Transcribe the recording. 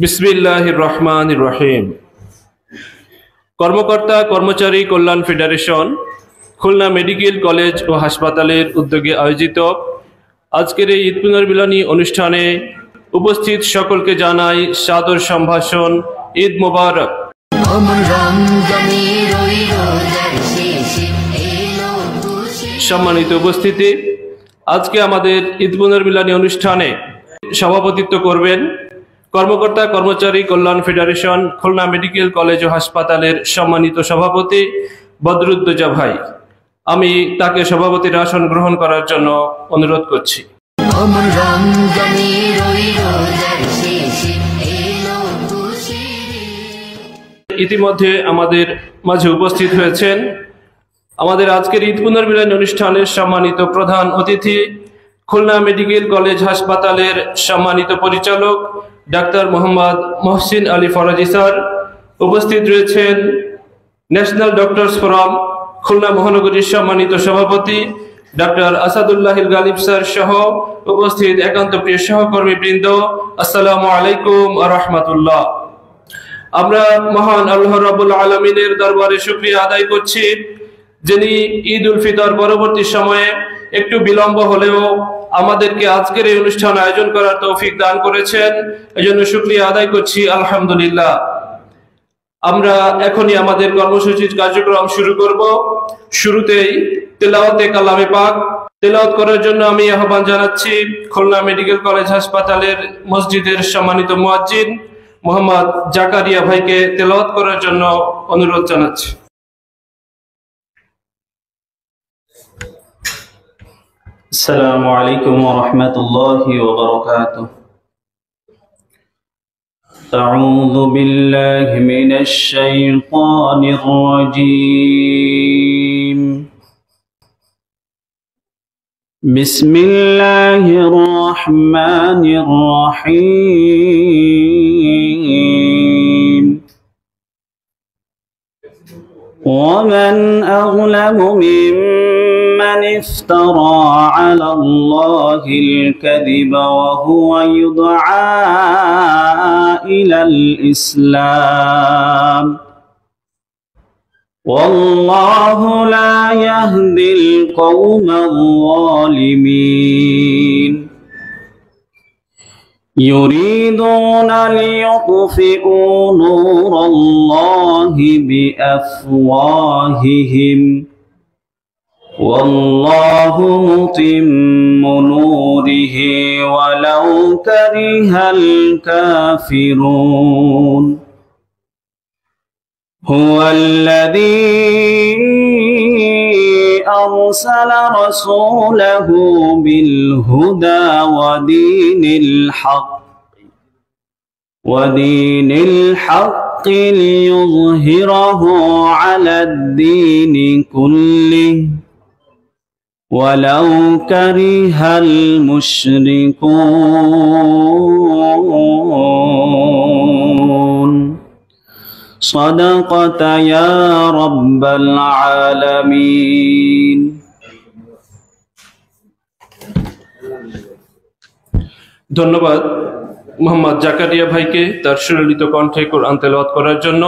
বিসমিল্লাহির রহমানির রহিম। কর্মকর্তা কর্মচারী কল্যাণ ফেডারেশন খুলনা মেডিকেল কলেজ ও হাসপাতালের উদ্যোগে আয়োজিত আজকের এই ঈদ পুনর্মিলনী অনুষ্ঠানে উপস্থিত সকলকে জানাই সাদর সম্ভাষণ, ঈদ মোবারক। সম্মানিত উপস্থিতি, আজকে আমাদের ঈদ পুনর্মিলনী অনুষ্ঠানে সভাপতিত্ব করবেন কর্মকর্তা কর্মচারী কল্যাণ ফেডারেশন খুলনা মেডিকেল কলেজ ও হাসপাতালের সম্মানিত সভাপতি বদরুদ্দোজা ভাই। আমি তাকে সভাপতির আসন গ্রহণ করার জন্য অনুরোধ করছি। ইতিমধ্যে আমাদের মাঝে উপস্থিত হয়েছেন আমাদের আজকের ঈদ পুনর্মিলনী অনুষ্ঠানের সম্মানিত প্রধান অতিথি, খুলনা মেডিকেল কলেজ হাসপাতালের সম্মানিত পরিচালক ডাক্তার মোহাম্মদ মহসিন আলী ফরাজি স্যার। উপস্থিত রয়েছেন ন্যাশনাল ডক্টরস ফোরাম খুলনা মহানগরীর সম্মানিত সভাপতি ডাক্তার আসাদুল্লাহিল গালিব স্যার সহ উপস্থিত একান্ত প্রিয় সহকর্মী বৃন্দ, আসসালামু আলাইকুম ওয়া রাহমাতুল্লাহ। আমরা মহান আল্লাহ রাব্বুল আলামিনের দরবারে শুকরিয়া আদায় করছি, যিনি ঈদ উল ফিতর পরবর্তী সময়ে একটু বিলম্ব হলেও আমাদেরকে আজকের এই অনুষ্ঠান আয়োজন করার তৌফিক দান করেছেন। এজন্য শুকরিয়া আদায় করছি, আলহামদুলিল্লাহ। আমরা এখনই আমাদের কর্মসূচির কার্যক্রম শুরু করব। শুরুতেই তেলাওয়াতে কালামে পাক তেলাওয়াত করার জন্য আমি আহ্বান জানাচ্ছি খুলনা মেডিকেল কলেজ হাসপাতালের মসজিদের সম্মানিত মুয়াজ্জিন মোহাম্মদ জাকারিয়া ভাইকে তেলাওয়াত করার জন্য অনুরোধ জানাচ্ছি। আসসালামু আলাইকুম ওয়া রাহমাতুল্লাহি ওয়া বারাকাতুহু। আউযু বিল্লাহি মিনাশ শাইতানির রাজীম। বিসমিল্লাহির রাহমানির রাহিম। ওয়া মান আগলামু من افترى على الله الكذب وهو يدعى إلى الإسلام والله لا يهدي القوم الظالمين يريدون ليطفئوا نور الله بأفواههم والله متم نوره ولو كره الكافرون هو الذي أرسل رسوله بالهدى ودين الحق ليظهره على الدين كله ولو كره المشركون صدقت يا رب العالمين। ধন্যবাদ মোহাম্মদ জাকারিয়া ভাইকে তার সুললিত কণ্ঠে কোরআন তেলাওয়াত করার জন্য।